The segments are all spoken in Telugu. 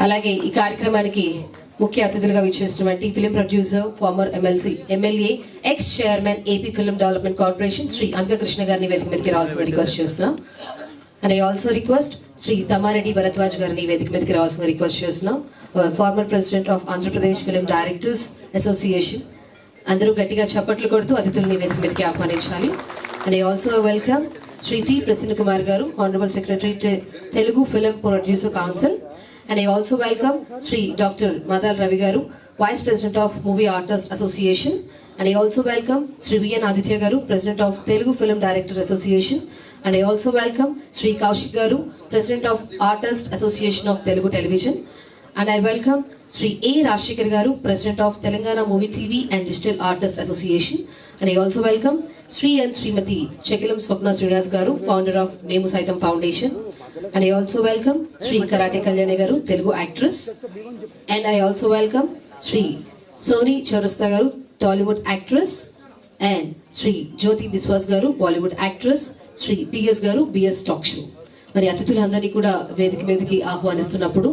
అలాగే ఈ కార్యక్రమానికి ముఖ్య అతిథులుగా విచ్చేసినటువంటి film producer former MLA ex chairman AP film development corporation Shri Anka Krishna గారిని వేదిక మీదకి రావాల్సిన రిక్వెస్ట్ చేస్తున్నాం. And I also request Shri Tammareddy Bharadwaj గారిని వేదిక మీదకి రావాల్సిన రిక్వెస్ట్ చేస్తున్నాం. Former president of Andhra Pradesh film directors association. అందరూ గట్టిగా చప్పట్లు కొడుతూ అతిథుల్ని వేదిక మీదకి ఆహ్వానించాలి. And I also welcome Shri T Prasanna Kumar గారు, honourable secretary Telugu film producer council. And I also welcome Sri Dr. Madal Ravi Garu, Vice President of Movie Artists Association. And I also welcome Sri V. N. Aditya Garu, President of Telugu Film Director Association. And I also welcome Sri Kaushik Garu, President of Artists Association of Telugu Television. And I welcome Sri A. Rashikar Garu, President of Telangana Movie TV and Digital Artists Association. And I also welcome Sri and Srimati Chekilam Swapna Srinivas Garu, founder of Memu Saitam Foundation. And I also welcome Sri Karate Kalyani Garu, Telugu actress. And I also welcome Sri Soni Chaurasta Garu, Tollywood actress. And Sri Jyoti Biswas Garu, Bollywood actress. Sri PS Garu, BS Talk Show. మరి అతిథులందరినీ కూడా వేదిక మీదకి ఆహ్వానిస్తున్నప్పుడు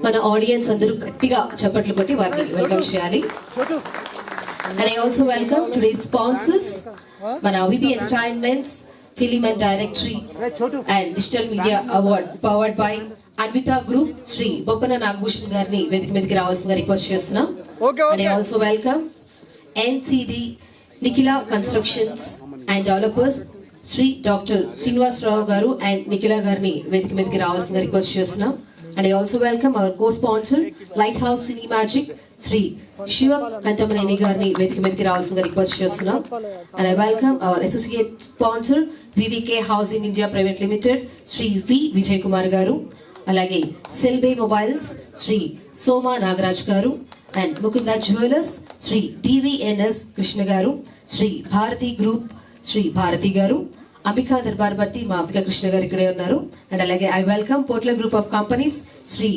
మన ఆడియన్స్ అందరూ గట్టిగా చప్పట్లు కొట్టి వారిని వెల్కమ్ చేయాలి. And I also welcome today's sponsors, మన VB Entertainments, Film and Directory and Digital Media Award powered by Anvita Group. Sri Bopana Nagbhushan గారిని వేదిక మీదకి రావాల్సిందిగా రిక్వెస్ట్ చేస్తున్నాం. And I also welcome NCD Nikila Constructions and Developers, Sri Dr. Srinivas Rao Garu and Nikila గారిని వేదిక మీదకి రావాల్సిందిగా రిక్వెస్ట్ చేస్తున్నాం. And I also welcome our co-sponsor Lighthouse Cinemagic, Sri Shivam Kantamaneni గారిని వేదిక మీదకి రావాల్సిందిగా రిక్వెస్ట్ చేస్తున్నాం. And I welcome our associate sponsor VVK Housing India Private Limited, Sri V. Vijay Kumar గారు. అలాగే సెల్బే మొబైల్స్ శ్రీ సోమా నాగరాజ్ గారు. And Mukunda jewellers Shri DVNS Krishna గారు. శ్రీ భారతి గ్రూప్ శ్రీ భారతి గారు. అంబికా దర్బార్ బట్టి మా అంబికా కృష్ణ గారు ఇక్కడే ఉన్నారు. అండ్ అలాగే I welcome Potla group of companies Shri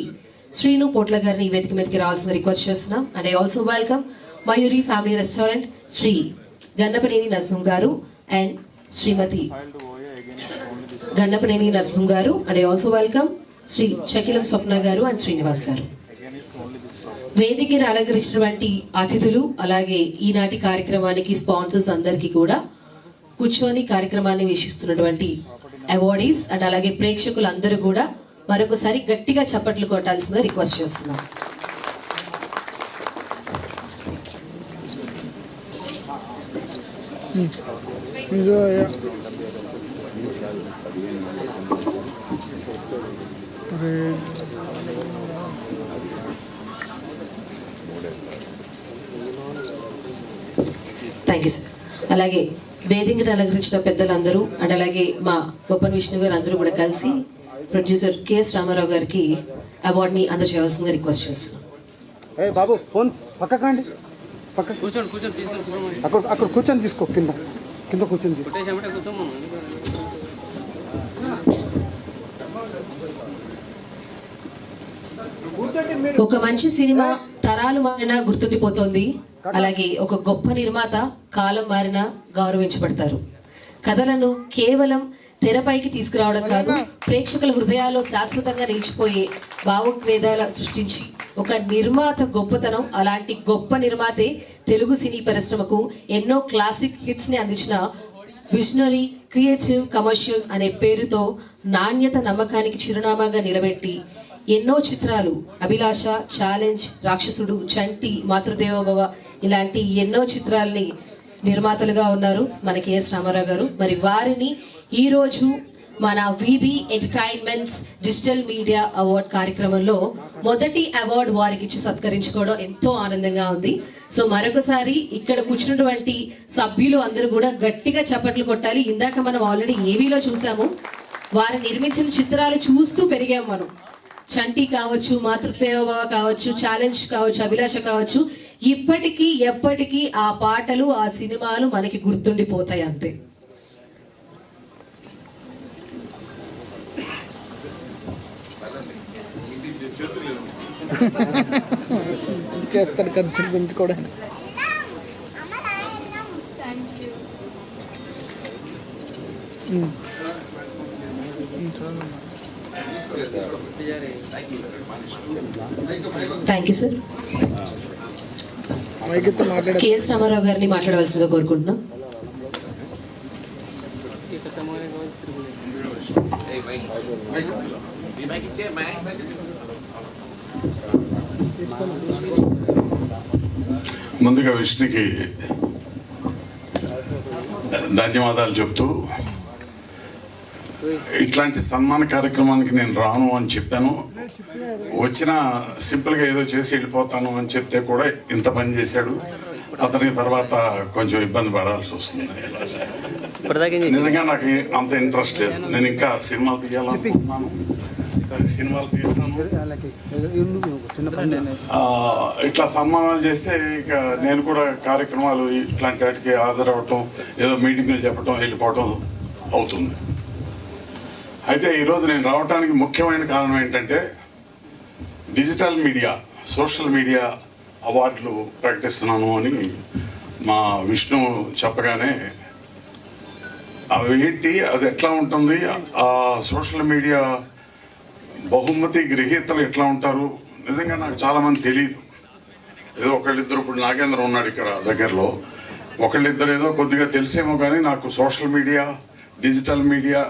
Srinu Potla గారిని వేదిక మీదకి రావాల్సిన రిక్వెస్ట్ చేస్తున్నాం. And I also welcome Mayuri family restaurant Shri Gannapaneni Najmum గారు అండ్ శ్రీమతి గన్నపనేని నజ్ముం గారు. And I also welcome Shri Chakilam Swapna గారు అండ్ శ్రీనివాస్ గారు. వేదికను అలంకరించినటువంటి అతిథులు అలాగే ఈనాటి కార్యక్రమానికి స్పాన్సర్స్ అందరికీ కూడా కూర్చొని కార్యక్రమాన్ని వీక్షిస్తున్నటువంటి అవార్డీస్ అండ్ అలాగే ప్రేక్షకులు అందరూ కూడా మరొకసారి గట్టిగా చప్పట్లు కొట్టాల్సిందిగా రిక్వెస్ట్ చేస్తున్నాం. Thank you sir. అలాగే వేదికను అలంకరించిన పెద్దలందరూ అండ్ అలాగే మా బొప్పన్ విష్ణు గారు అందరూ కూడా కలిసి ప్రొడ్యూసర్ KS రామారావు గారికి అవార్డుని అందజేయవలసిందిగా రిక్వెస్ట్ చేస్తున్నాం. బాబు ఫోన్ పక్కకండి, అక్కడ కూర్చొని తీసుకో, కింద కూర్చొని తీసుకో. ఒక మంచి సినిమా తరాలు మారినా గుర్తుండిపోతోంది. అలాగే ఒక గొప్ప నిర్మాత కాలం మారినా గౌరవించబడతారు. కథలను కేవలం తెరపైకి తీసుకురావడం కాదు, ప్రేక్షకుల హృదయాల్లో శాశ్వతంగా నిలిచిపోయే భావోద్వేదాల సృష్టించి ఒక నిర్మాత గొప్పతనం. అలాంటి గొప్ప నిర్మాతే తెలుగు సినీ పరిశ్రమకు ఎన్నో క్లాసిక్ హిట్స్ ని అందించిన విజనరీ క్రియేటివ్ కమర్షియల్ అనే పేరుతో నాణ్యత నమ్మకానికి చిరునామాగా నిలబెట్టి ఎన్నో చిత్రాలు అభిలాష, ఛాలెంజ్, రాక్షసుడు, చంటి, మాతృదేవోభవ ఇలాంటి ఎన్నో చిత్రాలని నిర్మాతలుగా ఉన్నారు మన KS రామారావు గారు. మరి వారిని ఈరోజు మన VB entertainments digital media award కార్యక్రమంలో మొదటి అవార్డు వారికి ఇచ్చి సత్కరించుకోవడం ఎంతో ఆనందంగా ఉంది. సో మరొకసారి ఇక్కడ కూర్చున్నటువంటి సభ్యులు అందరూ కూడా గట్టిగా చప్పట్లు కొట్టాలి. ఇందాక మనం ఆల్రెడీ ఏవీలో చూసాము, వారు నిర్మించిన చిత్రాలు చూస్తూ పెరిగాం మనం. చంటి కావచ్చు, మాతృదేవోభవ కావచ్చు, ఛాలెంజ్ కావచ్చు, అభిలాష కావచ్చు, ఇప్పటికీ ఎప్పటికీ ఆ పాటలు ఆ సినిమాలు మనకి గుర్తుండిపోతాయి అంతే. చేస్తాడు ఖర్చులు గురించి కూడా. Thank you sir. అమ్మాయికితో మాట్లాడే కేఎస్ రామారావు గారిని మాట్లాడవలసిందిగా కోరుకుంటున్నాం. ముందుగా విష్ణుకి ధన్యవాదాలు చెప్తూ, ఇట్లాంటి సన్మాన కార్యక్రమానికి నేను రాను అని చెప్పాను. వచ్చిన సింపుల్గా ఏదో చేసి వెళ్ళిపోతాను అని చెప్తే కూడా ఇంత పని చేశాడు. అతని తర్వాత కొంచెం ఇబ్బంది పడాల్సి వస్తుంది. నిజంగా నాకు అంత ఇంట్రెస్ట్ లేదు. నేను ఇంకా సినిమాలు తీయాలనుకుంటున్నాను, సినిమాలు తీస్తాను. ఇట్లా సన్మానాలు చేస్తే ఇక నేను కూడా కార్యక్రమాలు ఇట్లాంటి వాటికి హాజరవ్వటం, ఏదో మీటింగ్లు చెప్పటం, వెళ్ళిపోవటం అవుతుంది. అయితే ఈరోజు నేను రావడానికి ముఖ్యమైన కారణం ఏంటంటే, డిజిటల్ మీడియా, సోషల్ మీడియా అవార్డులు ప్రకటిస్తున్నాను అని మా విష్ణు చెప్పగానే, అవి ఏంటి, అది ఎట్లా ఉంటుంది, ఆ సోషల్ మీడియా బహుమతి గ్రహీతలు ఎట్లా ఉంటారు, నిజంగా నాకు చాలామంది తెలియదు. ఏదో ఒకళ్ళిద్దరు, ఇప్పుడు నాగేంద్ర ఉన్నాడు ఇక్కడ దగ్గరలో, ఒకళ్ళిద్దరు ఏదో కొద్దిగా తెలిసేమో కానీ నాకు సోషల్ మీడియా, డిజిటల్ మీడియా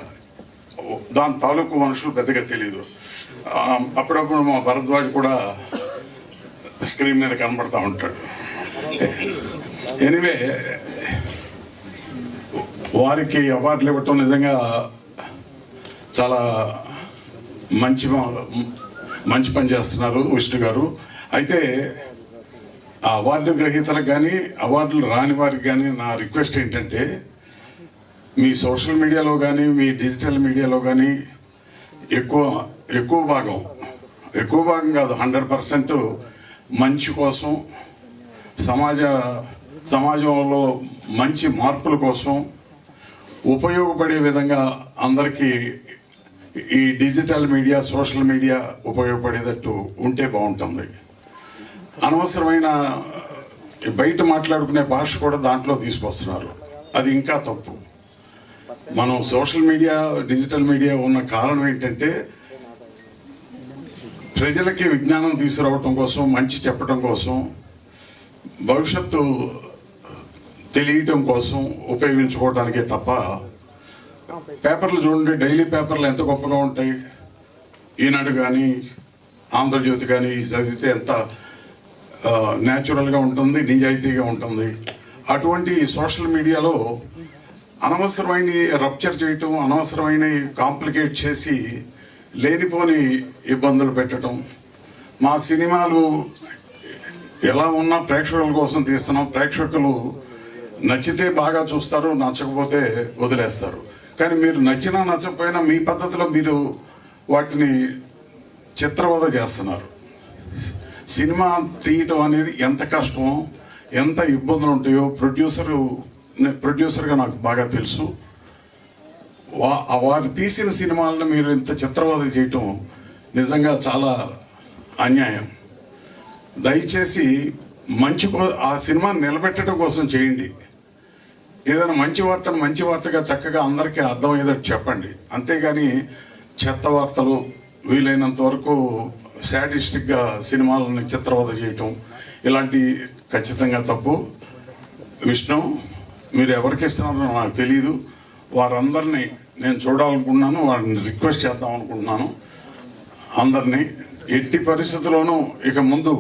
దాని తాలూకు మనుషులు పెద్దగా తెలియదు. అప్పుడప్పుడు మా భరద్వాజ్ కూడా స్క్రీన్ మీద కనబడతా ఉంటాడు. ఎనీవే, వారికి అవార్డులు ఇవ్వటం నిజంగా చాలా మంచి పని చేస్తున్నారు విష్ణు గారు. అయితే ఆ అవార్డు గ్రహీతలకు కానీ అవార్డులు రాని వారికి కానీ నా రిక్వెస్ట్ ఏంటంటే, మీ సోషల్ మీడియాలో కానీ మీ డిజిటల్ మీడియాలో కానీ ఎక్కువ భాగం కాదు, 100% మంచి కోసం, సమాజంలో మంచి మార్పుల కోసం ఉపయోగపడే విధంగా అందరికీ ఈ డిజిటల్ మీడియా, సోషల్ మీడియా ఉపయోగపడేటట్టు ఉంటే బాగుంటుంది. అనవసరమైన బయట మాట్లాడుకునే భాష కూడా దాంట్లో తీసుకొస్తున్నారు, అది ఇంకా తప్పు. మనం సోషల్ మీడియా, డిజిటల్ మీడియా ఉన్న కారణం ఏంటంటే, ప్రజలకి విజ్ఞానం తీసుకురావటం కోసం, మంచి చెప్పడం కోసం, భవిష్యత్తు తెలియటం కోసం ఉపయోగించుకోవడానికే తప్ప, పేపర్లు చూడండి, డైలీ పేపర్లు ఎంత గొప్పగా ఉంటాయి. ఈనాడు కానీ ఆంధ్రజ్యోతి కానీ చదివితే ఎంత న్యాచురల్గా ఉంటుంది, నిజాయితీగా ఉంటుంది. అటువంటి సోషల్ మీడియాలో అనవసరమైన రప్చర్ చేయటం, అనవసరమైన కాంప్లికేట్ చేసి లేనిపోని ఇబ్బందులు పెట్టడం. మా సినిమాలు ఎలా ఉన్నా ప్రేక్షకుల కోసం తీస్తున్నాం. ప్రేక్షకులు నచ్చితే బాగా చూస్తారు, నచ్చకపోతే వదిలేస్తారు. కానీ మీరు నచ్చినా నచ్చకపోయినా మీ పద్ధతిలో మీరు వాటిని చిత్రవద చేస్తున్నారు. సినిమా తీయటం అనేది ఎంత కష్టమో, ఎంత ఇబ్బందులు ఉంటాయో ప్రొడ్యూసర్గా నాకు బాగా తెలుసు. వారు తీసిన సినిమాలను మీరు ఇంత చిత్రవద చేయటం నిజంగా చాలా అన్యాయం. దయచేసి ఆ సినిమాని నిలబెట్టడం కోసం చేయండి. ఏదైనా మంచి వార్తగా చక్కగా అందరికీ అర్థమయ్యేటట్టు చెప్పండి. అంతేగాని చెత్త వార్తలు, వీలైనంత వరకు శాడిస్టిక్గా సినిమాలని చిత్రవద చేయటం, ఇలాంటి ఖచ్చితంగా తప్పు. విష్ణు, మీరు ఎవరికి ఇస్తున్నారో నాకు తెలియదు. వారందరినీ నేను చూడాలనుకున్నాను, వారిని రిక్వెస్ట్ చేద్దాం అనుకుంటున్నాను. అందరినీ ఎట్టి పరిస్థితుల్లోనూ ఇక ముందు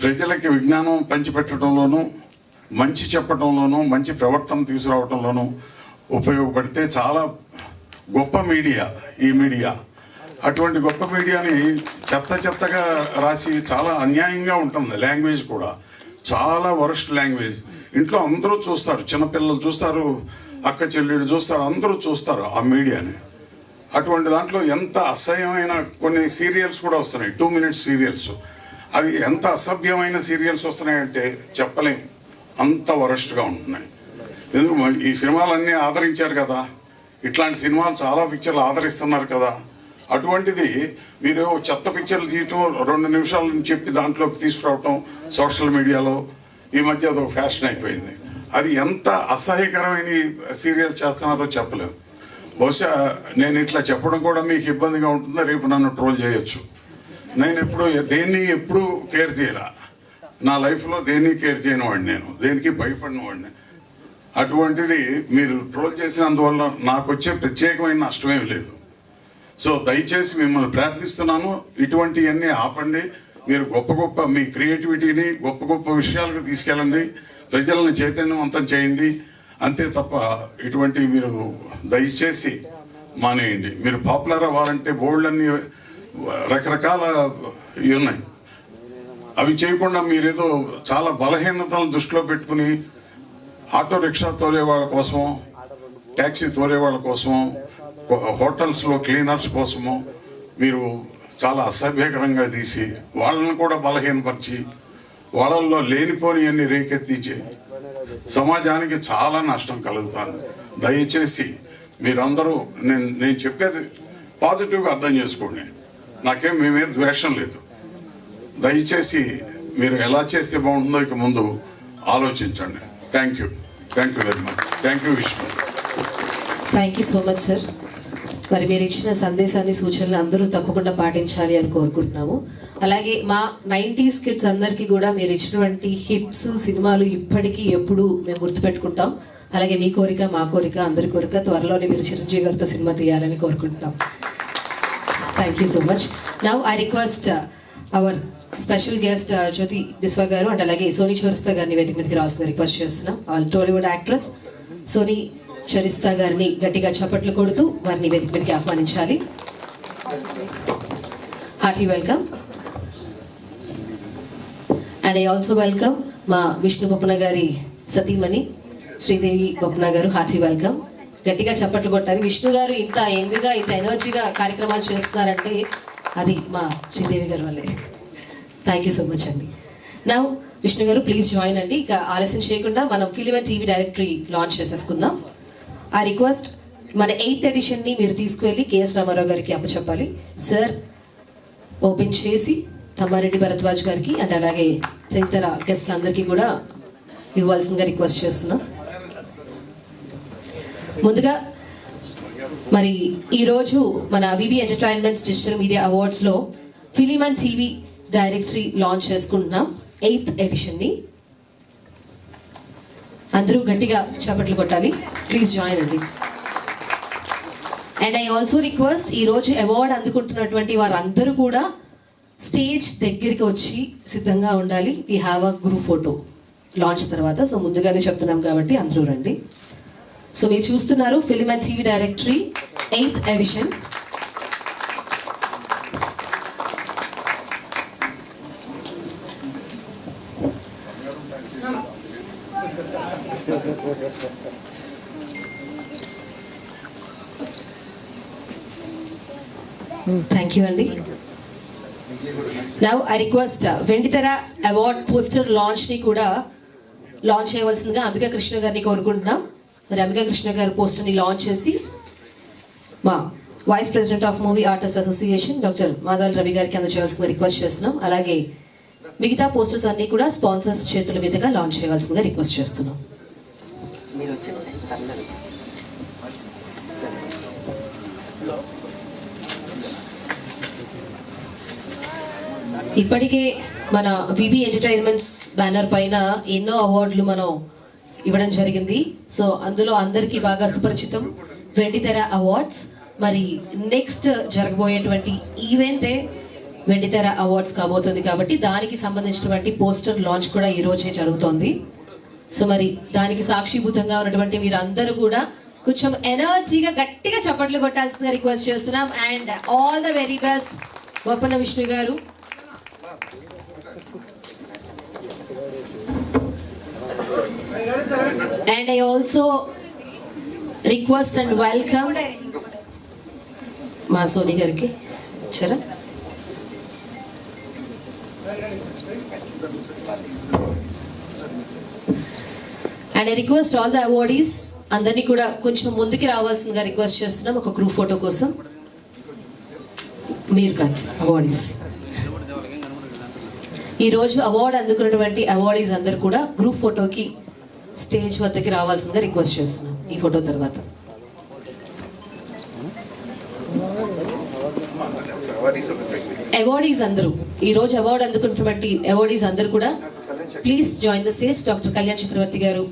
ప్రజలకి విజ్ఞానం పంచిపెట్టడంలోనూ, మంచి చెప్పడంలోనూ, మంచి ప్రవర్తన తీసుకురావడంలోనూ ఉపయోగపడితే చాలా గొప్ప మీడియా ఈ మీడియా. అటువంటి గొప్ప మీడియాని చెత్తగా రాసి చాలా అన్యాయంగా ఉంటుంది. లాంగ్వేజ్ కూడా చాలా వరస్ట్ లాంగ్వేజ్. ఇంట్లో అందరూ చూస్తారు, చిన్నపిల్లలు చూస్తారు, అక్క చెల్లెళ్ళు చూస్తారు, అందరూ చూస్తారు ఆ మీడియాని. అటువంటి దాంట్లో ఎంత అసహ్యమైన కొన్ని సీరియల్స్ కూడా వస్తున్నాయి, 2 minute సీరియల్స్. అవి ఎంత అసభ్యమైన సీరియల్స్ వస్తున్నాయంటే చెప్పలేం, అంత వరస్ట్గా ఉంటున్నాయి. ఎందుకు ఈ సినిమాలన్నీ ఆదరించారు కదా, ఇట్లాంటి సినిమాలు చాలా పిక్చర్లు ఆదరిస్తున్నారు కదా. అటువంటిది మీరు చెత్త పిక్చర్లు తీయటం, 2 నిమిషాలు చెప్పి దాంట్లోకి తీసుకురావటం సోషల్ మీడియాలో ఈ మధ్య అదొక ఫ్యాషన్ అయిపోయింది. అది ఎంత అసహ్యకరమైన సీరియల్స్ చేస్తున్నారో చెప్పలేము. బహుశా నేను ఇట్లా చెప్పడం కూడా మీకు ఇబ్బందిగా ఉంటుందా, రేపు నన్ను ట్రోల్ చేయొచ్చు. నేను ఎప్పుడు కేర్ చేయాల, నా లైఫ్లో దేన్ని కేర్ చేయని వాడిని, నేను దేనికి భయపడిన వాడిని. అటువంటిది మీరు ట్రోల్ చేసినందువల్ల నాకు వచ్చే ప్రత్యేకమైన నష్టమేం లేదు. సో దయచేసి మిమ్మల్ని ప్రార్థిస్తున్నాను, ఇటువంటివన్నీ ఆపండి. మీరు గొప్ప గొప్ప మీ క్రియేటివిటీని గొప్ప గొప్ప విషయాలకు తీసుకెళ్ళండి, ప్రజలను చైతన్యవంతం చేయండి. అంతే తప్ప ఇటువంటి మీరు దయచేసి మానేయండి. మీరు పాపులర్ అవ్వాలంటే బోల్డ్ అన్ని రకరకాల ఇవి ఉన్నాయి, అవి చేయకుండా మీరేదో చాలా బలహీనతలను దృష్టిలో పెట్టుకుని ఆటో రిక్షా తోలే వాళ్ళ కోసమో, ట్యాక్సీ తోలే వాళ్ళ కోసమో, హోటల్స్లో క్లీనర్స్ కోసమో మీరు చాలా అసభ్యకరంగా తీసి వాళ్ళని కూడా బలహీనపరిచి వాళ్ళల్లో లేనిపోని అన్ని రేకెత్తించి సమాజానికి చాలా నష్టం కలుగుతుంది. దయచేసి మీరందరూ నేను చెప్పేది పాజిటివ్గా అర్థం చేసుకోండి, నాకేం మీ మీద ద్వేషం లేదు. దయచేసి మీరు ఎలా చేస్తే బాగుంటుందో ఇక ముందు ఆలోచించండి. Thank you very much. Thank you Vishnu. Thank you so much sir. మరి మీరు ఇచ్చిన సందేశాన్ని, సూచనలు అందరూ తప్పకుండా పాటించాలి అని కోరుకుంటున్నాము. అలాగే మా 90s కిడ్స్ అందరికీ కూడా మీరు ఇచ్చినటువంటి హిట్స్ సినిమాలు ఇప్పటికీ ఎప్పుడు మేము గుర్తుపెట్టుకుంటాం. అలాగే మీ కోరిక, మా కోరిక, అందరి కోరిక త్వరలోనే మీరు చిరంజీవి గారితో సినిమా తీయాలని కోరుకుంటున్నాం. Thank you so much. Now I request our special guest Jyoti Biswa గారు అండ్ అలాగే సోనీ చరిస్తా గారిని వేదిక మీదకి రావాల్సిన రిక్వెస్ట్ చేస్తున్నాం. All Tollywood actress Sony Charishta గారిని గట్టిగా చప్పట్లు కొడుతూ వారిని వేదిక మీదకి ఆహ్వానించాలి. Hearty welcome. And I also welcome మా విష్ణు బొప్పన గారి సతీమణి శ్రీదేవి బొప్పన గారు. Hearty welcome. గట్టిగా చప్పట్లు కొట్టాలి. విష్ణు గారు ఇంత యంగ్గా, ఇంత ఎనర్జీగా కార్యక్రమాలు చేస్తున్నారంటే అది మా శ్రీదేవి గారి వల్లే. థ్యాంక్ యూ సో మచ్ అండి. నౌ విష్ణు గారు ప్లీజ్ జాయిన్ అండి. ఇక ఆలస్యం చేయకుండా మనం film and TV directory launch చేసేసుకుందాం. ఆ రిక్వెస్ట్ మన 8th ఎడిషన్ని మీరు తీసుకువెళ్ళి కేఎస్ రామారావు గారికి అప్పచెప్పాలి. సార్ ఓపెన్ చేసి తమ్మారెడ్డి భరద్వాజ్ గారికి అండ్ అలాగే తదితర గెస్ట్లందరికీ కూడా ఇవ్వాల్సిందిగా రిక్వెస్ట్ చేస్తున్నాం. ముందుగా మరి ఈరోజు మన విబి ఎంటర్టైన్మెంట్స్ డిజిటల్ మీడియా అవార్డ్స్లో film and TV directory launch చేసుకుంటున్నాం 8th ఎడిషన్ని. అందరూ గట్టిగా చప్పట్లు కొట్టాలి. ప్లీజ్ జాయిన్ అండి. అండ్ ఐ ఆల్సో రిక్వెస్ట్ ఈరోజు అవార్డు అందుకుంటున్నటువంటి వారందరూ కూడా స్టేజ్ దగ్గరికి వచ్చి సిద్ధంగా ఉండాలి. We have a group photo launch తర్వాత. సో ముందుగానే చెప్తున్నాం కాబట్టి అందరూ రండి. సో మీరు చూస్తున్నారు film and TV directory 8th edition. Thank you అండి. Now I request Vendithera award poster లాంచ్ని కూడా లాంచ్ చేయవలసిందిగా అంబికా కృష్ణ గారిని కోరుకుంటున్నాం. మరి అంబికా కృష్ణ గారు పోస్టర్ని లాంచ్ చేసి మా vice president of movie artist association doctor Madala Ravi గారికి అందజేయవలసిందిగా రిక్వెస్ట్ చేస్తున్నాం. అలాగే మిగతా పోస్టర్స్ అన్ని కూడా స్పాన్సర్స్ చేతుల మీదుగా లాంచ్ చేయవలసిందిగా రిక్వెస్ట్ చేస్తున్నాం. ఇప్పటికే మన విబి ఎంటర్టైన్మెంట్స్ బ్యానర్ పైన ఎన్నో అవార్డులు మనం ఇవ్వడం జరిగింది. సో అందులో అందరికీ బాగా సుపరిచితం వెండితెర అవార్డ్స్. మరి నెక్స్ట్ జరగబోయేటువంటి ఈవెంటే వెండితెర అవార్డ్స్ కాబోతుంది కాబట్టి దానికి సంబంధించినటువంటి పోస్టర్ లాంచ్ కూడా ఈ రోజే జరుగుతోంది. సో మరి దానికి సాక్షిభూతంగా ఉన్నటువంటి మీరు అందరూ కూడా కొంచెం ఎనర్జీగా గట్టిగా చప్పట్లు కొట్టాల్సిందిగా రిక్వెస్ట్ చేస్తున్నాం. And all the very best Boppana Vishnu గారు. And I also request and welcome మా సోని గారికి చరా. And I request all the awardees అందరినీ కూడా కొంచెం ముందుకి రావాల్సిందిగా రిక్వెస్ట్ చేస్తున్నాం ఒక గ్రూప్ ఫోటో కోసం. మీరు కాదు అవార్డీస్. ఈరోజు అవార్డు అందుకున్నటువంటి అవార్డీస్ అందరు కూడా గ్రూప్ ఫోటోకి స్టేజ్ వద్దకి రావాల్సిందిగా రిక్వెస్ట్ చేస్తున్నాం ఈ ఫోటో తర్వాత. అవార్డీస్ అందరూ ఈ రోజు అవార్డు అందుకున్నటువంటి అవార్డీస్ అందరూ కూడా please join the stage. Doctor Kalyan Chakravarthi గారు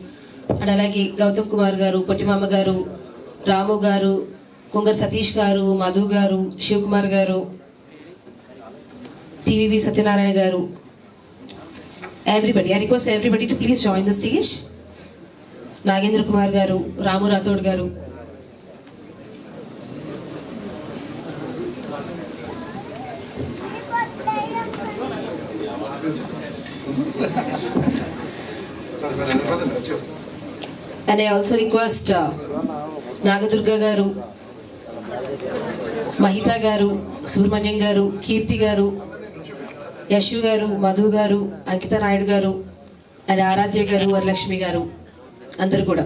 అండ్ అలాగే గౌతమ్ కుమార్ గారు, పొట్టిమామ గారు, రాము గారు, కొంగర్ సతీష్ గారు, మధు గారు, శివకుమార్ గారు, టీవీవి సత్యనారాయణ గారు, everybody. I request everybody to please join the stage. Nagendra Kumar గారు, రాము రాథోడ్ గారు. And I also request Nagadurga garu, Mahita garu, Subramanyam garu, Kirti garu, Yashu garu, Madhu garu, Ankita Naidu garu, and Aradhya garu, Varalakshmi garu. అందరూ కూడా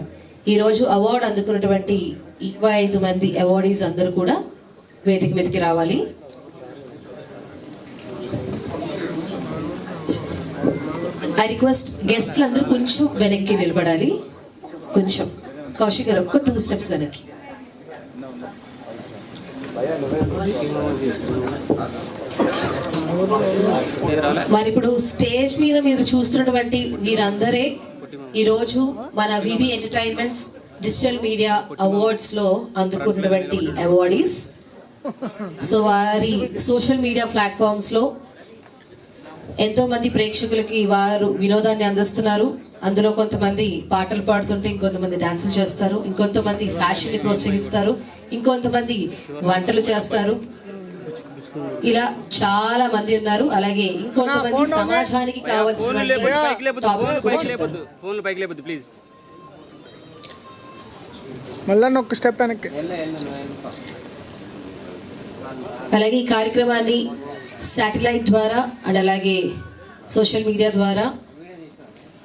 ఈరోజు అవార్డు అందుకున్నటువంటి 25 మంది అవార్డీస్ అందరూ కూడా వేదిక మీదకి రావాలి. ఐ రిక్వెస్ట్ గెస్ట్లు అందరూ కొంచెం వెనక్కి నిలబడాలి. కొంచెం కౌశిక్ గారు ఒక్క 2 స్టెప్స్ వెనక్కి. మరి ఇప్పుడు స్టేజ్ మీద మీరు చూస్తున్నటువంటి వీరందరే ఈరోజు మన వివి ఎంటర్టైన్మెంట్స్ డిజిటల్ మీడియా అవార్డ్స్ లో అందుకున్నటువంటి అవార్డీస్. సో వారి సోషల్ మీడియా ప్లాట్ఫామ్స్ లో ఎంతో మంది ప్రేక్షకులకి వారు వినోదాన్ని అందిస్తున్నారు. అందులో కొంతమంది పాటలు పాడుతుంటే ఇంకొంతమంది డాన్సులు చేస్తారు, ఇంకొంతమంది ఫ్యాషన్ ని ప్రోత్సహిస్తారు, ఇంకొంతమంది వంటలు చేస్తారు. ఇలా చాలా మంది ఉన్నారు. అలాగే ఇంకొంతమంది సమాజానికి కావాల్సినటువంటి టాపిక్స్ కూడా చెప్తారు. అలాగే ఈ కార్యక్రమాన్ని శాటిలైట్ ద్వారా అండ్ అలాగే సోషల్ మీడియా ద్వారా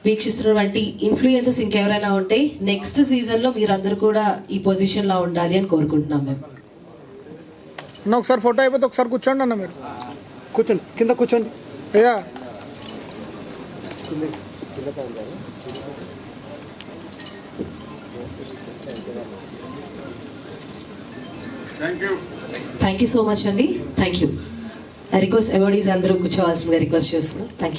వీక్షిస్తున్నటువంటి ఇన్ఫ్లుయెన్సెస్ ఇంకెవరైనా ఉంటే నెక్స్ట్ సీజన్లో మీరందరూ కూడా ఈ పొజిషన్లో ఉండాలి అని కోరుకుంటున్నాం మేము. ఒకసారి ఫోటో అయిపోతే ఒకసారి కూర్చోండి అన్న. మీరు కూర్చోండి, కింద కూర్చోండి. అయ్యా థ్యాంక్ యూ సో మచ్ అండి. Thank you. I request awardees అందరూ కూర్చోవాల్సిందిగా రిక్వెస్ట్ చేస్తున్నాం. Thank you.